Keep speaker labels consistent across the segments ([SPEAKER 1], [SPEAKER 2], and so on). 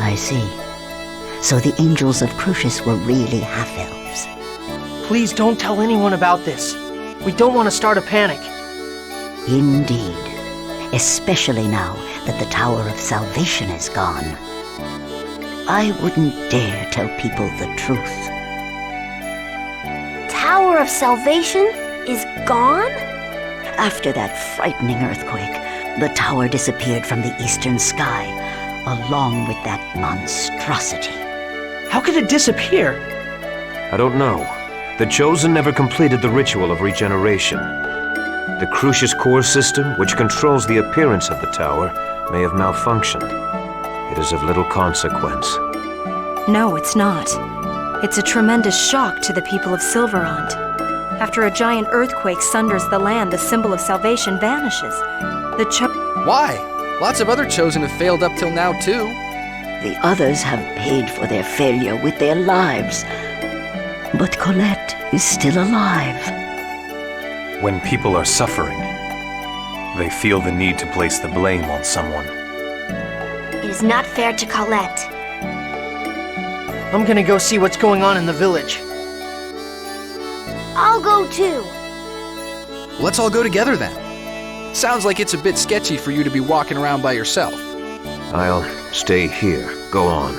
[SPEAKER 1] I see. So the angels of Crucius were really half-elves.
[SPEAKER 2] Please don't tell anyone about this. We don't want to start a panic.
[SPEAKER 1] Indeed. Especially now that the Tower of Salvation is gone. I wouldn't dare tell people the truth.
[SPEAKER 3] Tower of Salvation is gone?
[SPEAKER 1] After that frightening earthquake, the tower disappeared from the eastern sky, along with that monstrosity.
[SPEAKER 2] How could it disappear?
[SPEAKER 4] I don't know. The Chosen never completed the ritual of regeneration. The Crucius core system, which controls the appearance of the tower, may have malfunctioned. It is of little consequence.
[SPEAKER 5] No, it's not. It's a tremendous shock to the people of Silverant. After a giant earthquake sunders the land, the symbol of salvation vanishes.
[SPEAKER 6] Why? Lots of other Chosen have failed up till now, too.
[SPEAKER 1] The others have paid for their failure with their lives. But Colette is still alive.
[SPEAKER 7] When people are suffering, they feel the need to place the blame on someone.
[SPEAKER 3] It is not fair to Colette.
[SPEAKER 2] I'm gonna go see what's going on in the village.
[SPEAKER 3] I'll go too.
[SPEAKER 6] Let's all go together then. Sounds like it's a bit sketchy for you to be walking around by yourself.
[SPEAKER 4] I'll stay here. Go on.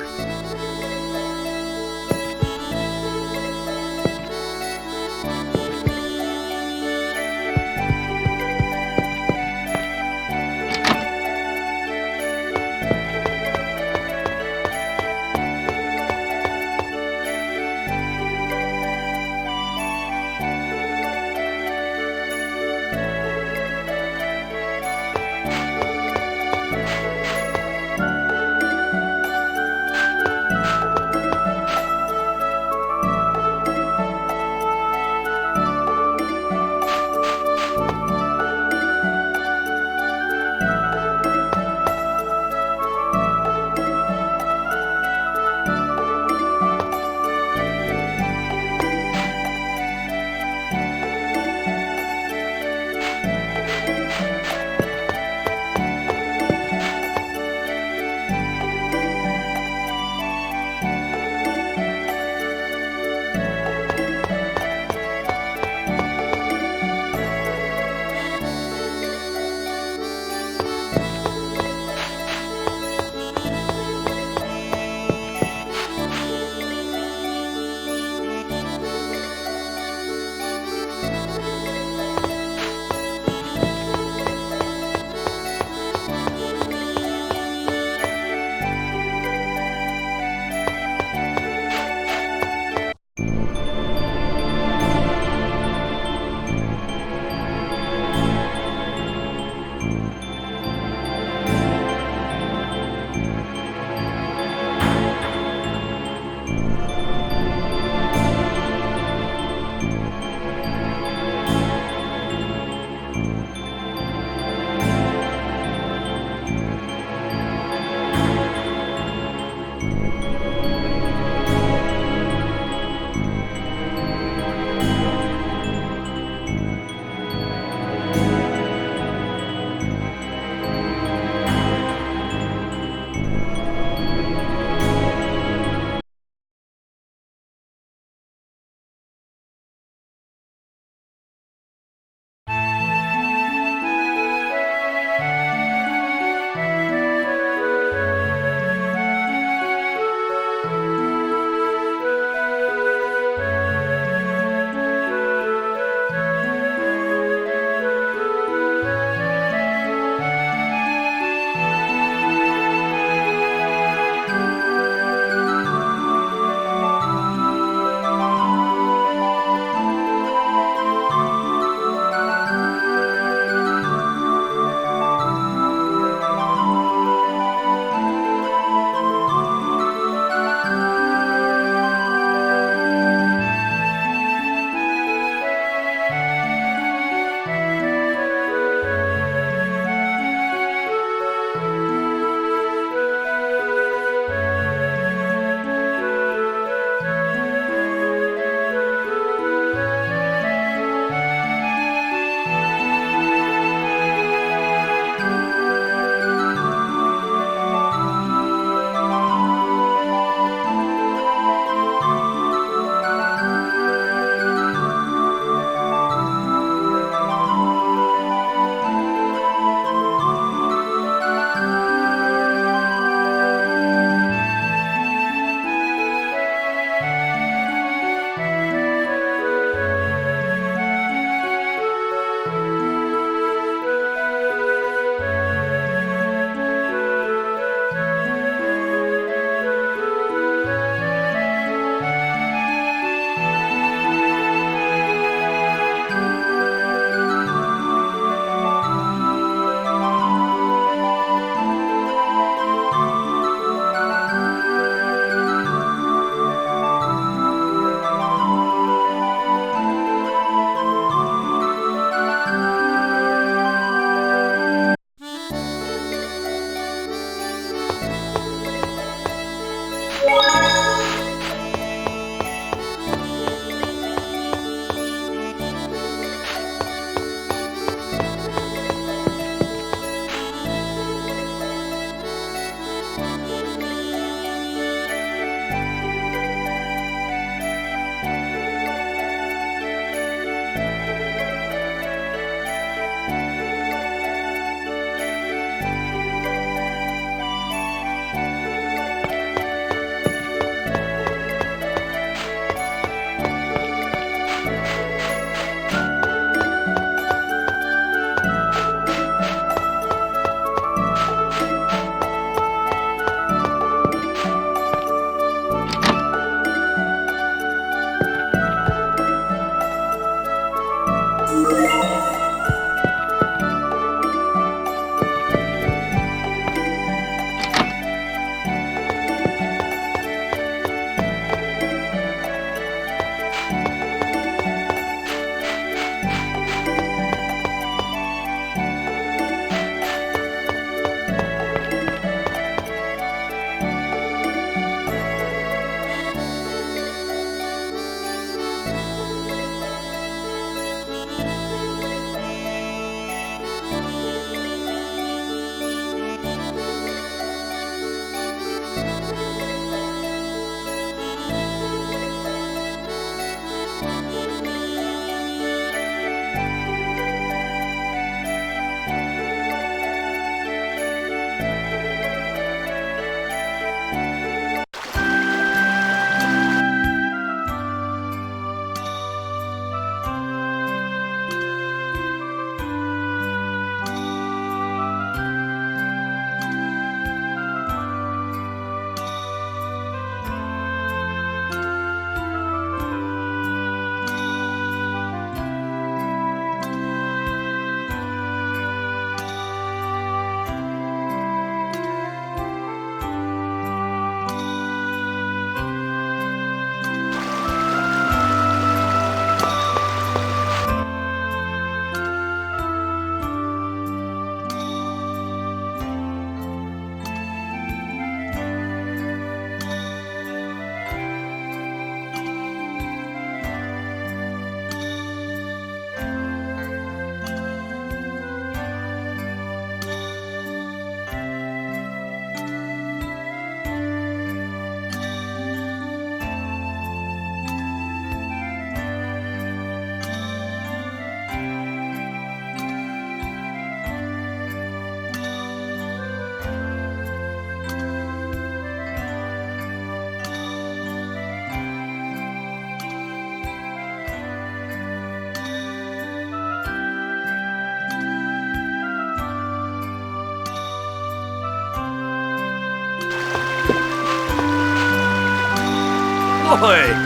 [SPEAKER 8] Lloyd!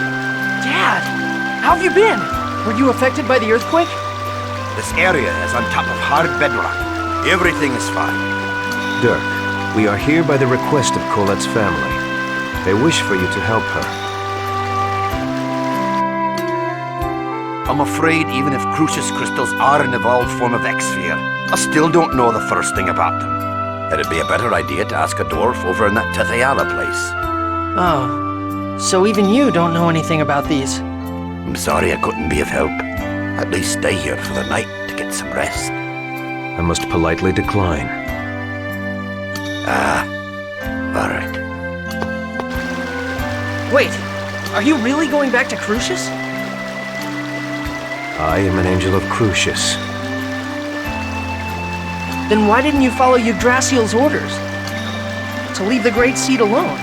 [SPEAKER 2] Dad, how have you been? Were you affected by the earthquake?
[SPEAKER 8] This area is on top of hard bedrock. Everything is fine.
[SPEAKER 4] Dirk, we are here by the request of Colette's family. They wish for you to help her.
[SPEAKER 8] I'm afraid even if Crucius crystals are an evolved form of X-Sphere, I still don't know the first thing about them. It'd be a better idea to ask a dwarf over in that Tethayala place.
[SPEAKER 2] Oh, so even you don't know anything about these?
[SPEAKER 8] I'm sorry I couldn't be of help. At least stay here for the night to get some rest.
[SPEAKER 4] I must politely decline.
[SPEAKER 8] All right.
[SPEAKER 2] Wait, are you really going back to Crucius?
[SPEAKER 4] I am an angel of Crucius.
[SPEAKER 2] Then why didn't you follow Yggdrasil's orders? To leave the Great Seed alone?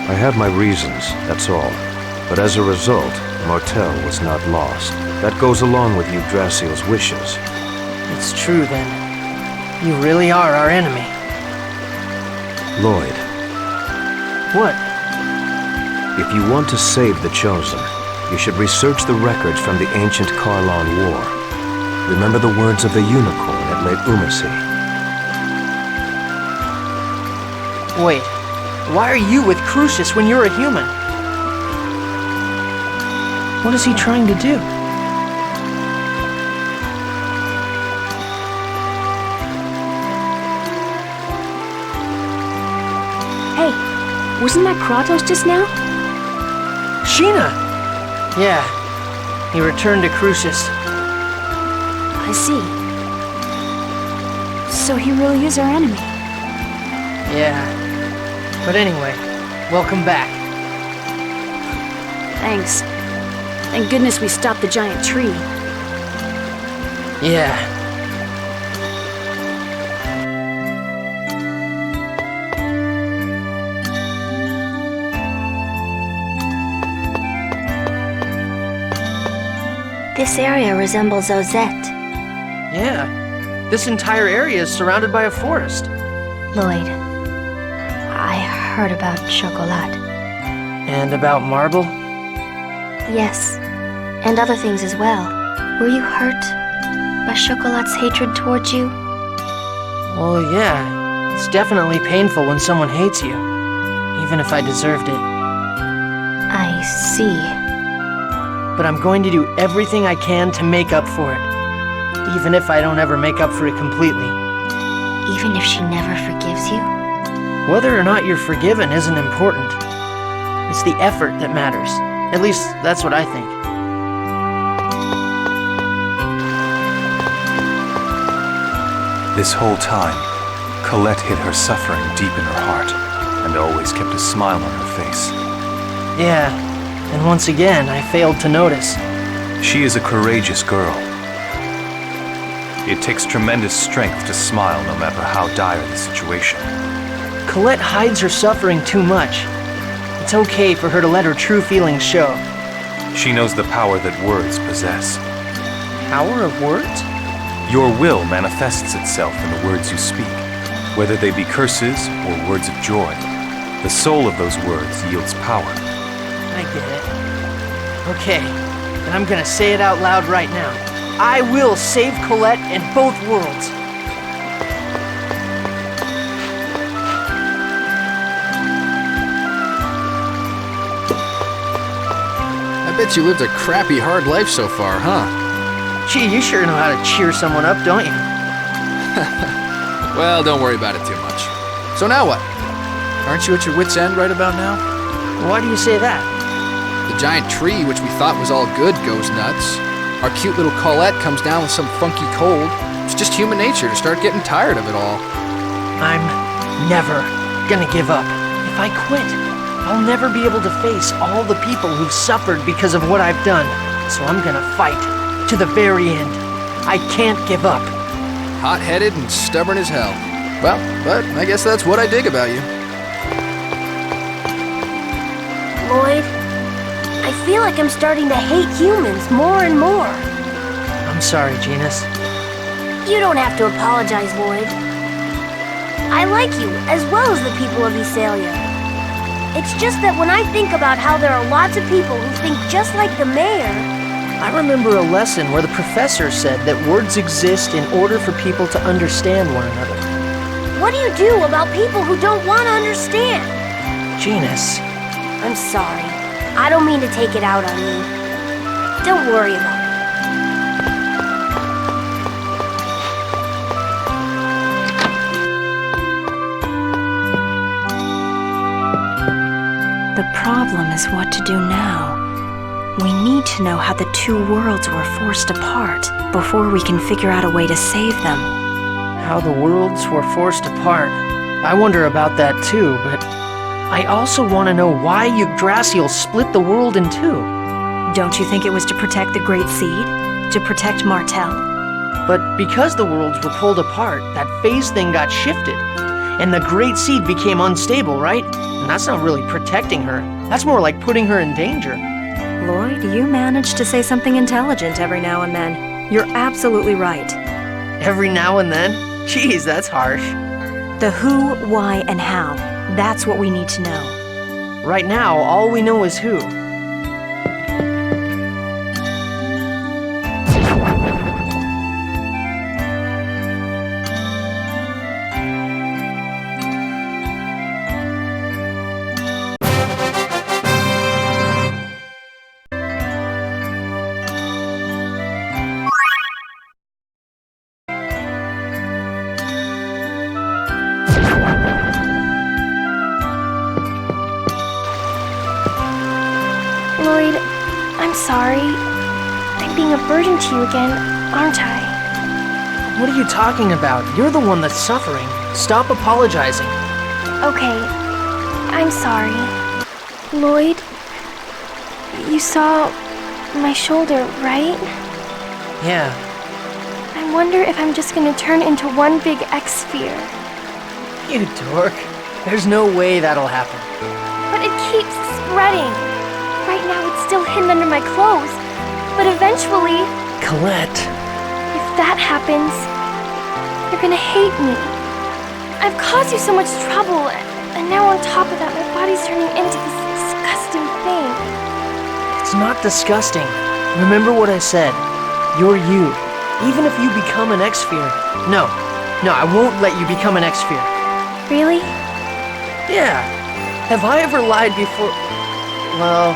[SPEAKER 4] I have my reasons, that's all. But as a result, Martel was not lost. That goes along with Yggdrasil's wishes.
[SPEAKER 2] It's true then. You really are our enemy.
[SPEAKER 4] Lloyd,
[SPEAKER 2] What?
[SPEAKER 4] if you want to save the Chosen, you should research the records from the ancient Karlan War. Remember the words of the unicorn at Lake Umasi.
[SPEAKER 2] Wait, why are you with Crucius when you're a human? What is he trying to do?
[SPEAKER 3] Hey, wasn't that Kratos just now?
[SPEAKER 2] Sheena! Yeah, he returned to Crucius.
[SPEAKER 3] I see. So he really is our enemy.
[SPEAKER 2] Yeah. But anyway, welcome back.
[SPEAKER 3] Thanks. Thank goodness we stopped the giant tree.
[SPEAKER 2] Yeah.
[SPEAKER 3] This area resembles Ozette.
[SPEAKER 2] Yeah. This entire area is surrounded by a forest.
[SPEAKER 3] Lloyd, I heard about Chocolat.
[SPEAKER 2] And about Marble?
[SPEAKER 3] Yes, and other things as well. Were you hurt by Chocolat's hatred towards you?
[SPEAKER 2] Well, yeah. It's definitely painful when someone hates you. Even if I deserved it.
[SPEAKER 3] I see.
[SPEAKER 2] But I'm going to do everything I can to make up for it. Even if I don't ever make up for it completely.
[SPEAKER 3] Even if she never forgives you?
[SPEAKER 2] Whether or not you're forgiven isn't important. It's the effort that matters. At least, that's what I think.
[SPEAKER 7] This whole time, Colette hid her suffering deep in her heart, and always kept a smile on her face.
[SPEAKER 2] Yeah, and once again, I failed to notice.
[SPEAKER 7] She is a courageous girl. It takes tremendous strength to smile no matter how dire the situation.
[SPEAKER 2] Colette hides her suffering too much. It's okay for her to let her true feelings show.
[SPEAKER 7] She knows the power that words possess.
[SPEAKER 2] Power of words?
[SPEAKER 7] Your will manifests itself in the words you speak, whether they be curses or words of joy. The soul of those words yields power.
[SPEAKER 2] I get it. Okay, then I'm gonna say it out loud right now. I will save Colette and both worlds.
[SPEAKER 6] I bet you lived a crappy, hard life so far, huh?
[SPEAKER 2] Gee, you sure know how to cheer someone up, don't you?
[SPEAKER 6] Well, don't worry about it too much. So now what? Aren't you at your wit's end right about now?
[SPEAKER 2] Why do you say that?
[SPEAKER 6] The giant tree, which we thought was all good, goes nuts. Our cute little Colette comes down with some funky cold. It's just human nature to start getting tired of it all.
[SPEAKER 2] I'm never gonna give up. If I quit, I'll never be able to face all the people who've suffered because of what I've done. So I'm gonna fight to the very end. I can't give up.
[SPEAKER 6] Hot-headed and stubborn as hell. Well, but I guess that's what I dig about you.
[SPEAKER 3] Lloyd, I feel like I'm starting to hate humans more and more.
[SPEAKER 2] I'm sorry, Genis.
[SPEAKER 3] You don't have to apologize, Lloyd. I like you, as well as the people of Iselia.
[SPEAKER 9] It's just that when I think about how there are lots of people who think just like the mayor...
[SPEAKER 2] I remember a lesson where the professor said that words exist in order for people to understand one another.
[SPEAKER 9] What do you do about people who don't want to understand?
[SPEAKER 2] Genis.
[SPEAKER 9] I'm sorry. I don't mean to take it out on you. Don't worry about it.
[SPEAKER 5] The problem is what to do now. We need to know how the two worlds were forced apart before we can figure out a way to save them.
[SPEAKER 2] How the worlds were forced apart. I wonder about that too, but I also want to know why Yggdrasil split the world in two.
[SPEAKER 5] Don't you think it was to protect the Great Seed? To protect Martel?
[SPEAKER 2] But because the worlds were pulled apart, that phase thing got shifted. And the Great Seed became unstable, right? And that's not really protecting her. That's more like putting her in danger.
[SPEAKER 5] Lloyd, you manage to say something intelligent every now and then. You're absolutely right.
[SPEAKER 2] Every now and then? Geez, that's harsh.
[SPEAKER 5] The who, why, and how. That's what we need to know.
[SPEAKER 2] Right now, all we know is who.
[SPEAKER 3] Lloyd, I'm sorry. I'm being a burden to you again, aren't I?
[SPEAKER 2] What are you talking about? You're the one that's suffering. Stop apologizing.
[SPEAKER 3] Okay, I'm sorry. Lloyd, you saw my shoulder, right?
[SPEAKER 2] Yeah.
[SPEAKER 3] I wonder if I'm just gonna turn into one big X-sphere.
[SPEAKER 2] You dork. There's no way that'll happen.
[SPEAKER 3] But it keeps spreading. Right now it's still hidden under my clothes. But eventually,
[SPEAKER 2] Colette.
[SPEAKER 3] if that happens, you're gonna hate me. I've caused you so much trouble, and now on top of that, my body's turning into this disgusting thing.
[SPEAKER 2] It's not disgusting. Remember what I said. You're you. Even if you become an X-sphere. No, I won't let you become an X-sphere.
[SPEAKER 3] Really?
[SPEAKER 2] Yeah. Have I ever lied before? Well,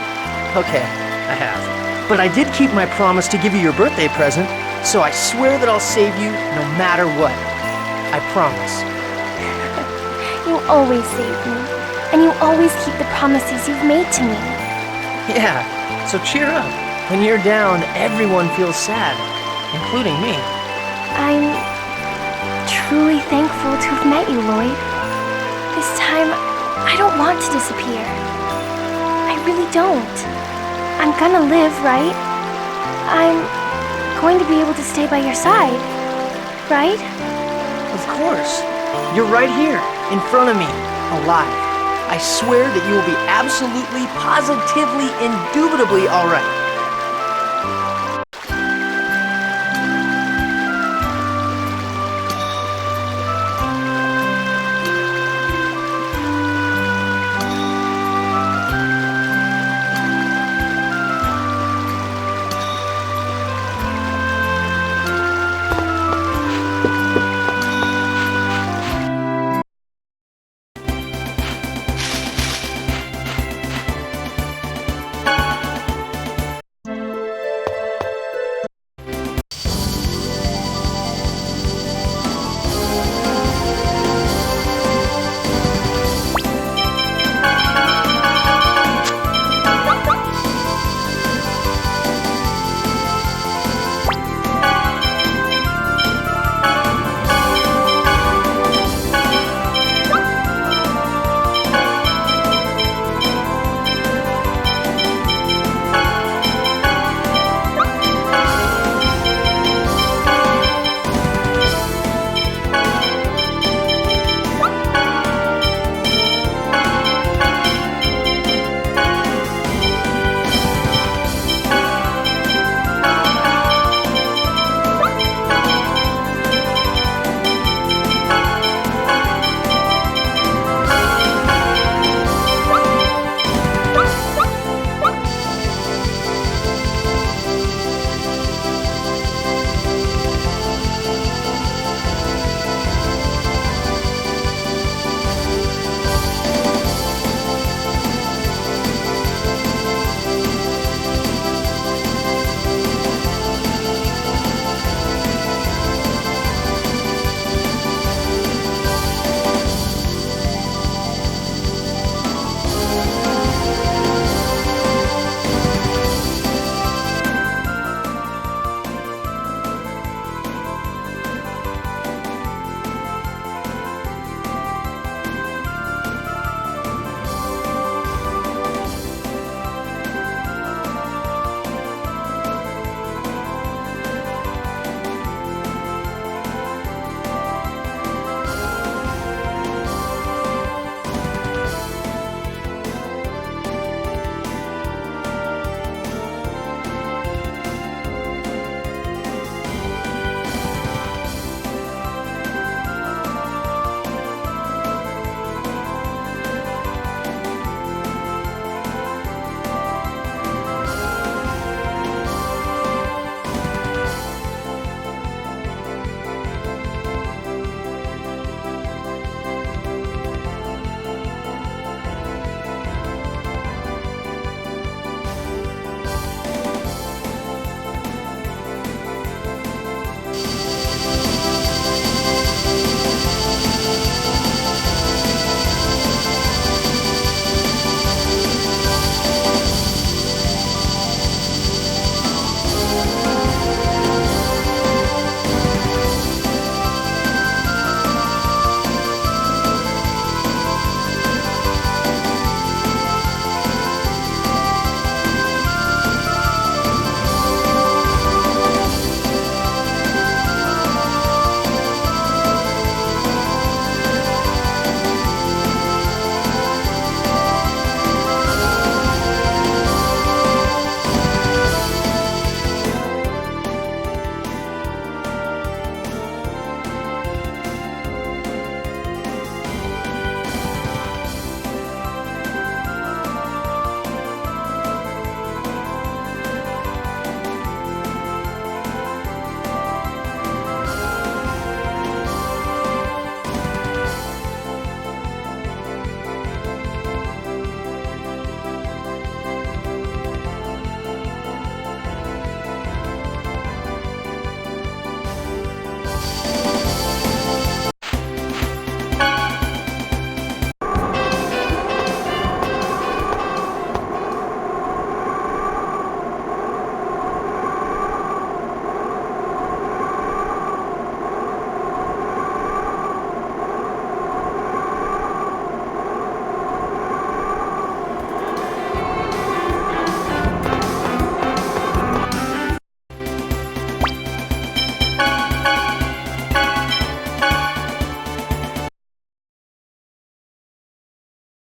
[SPEAKER 2] okay, I have. But I did keep my promise to give you your birthday present, so I swear that I'll save you no matter what. I promise.
[SPEAKER 3] You always save me, and you always keep the promises you've made to me.
[SPEAKER 2] Yeah, so cheer up. When you're down, everyone feels sad, including me.
[SPEAKER 3] I'm truly thankful to have met you, Lloyd. This time, I don't want to disappear. I really don't. I'm gonna live, right? I'm going to be able to stay by your side, right?
[SPEAKER 2] Of course. You're right here, in front of me, alive. I swear that you will be absolutely, positively, indubitably all right.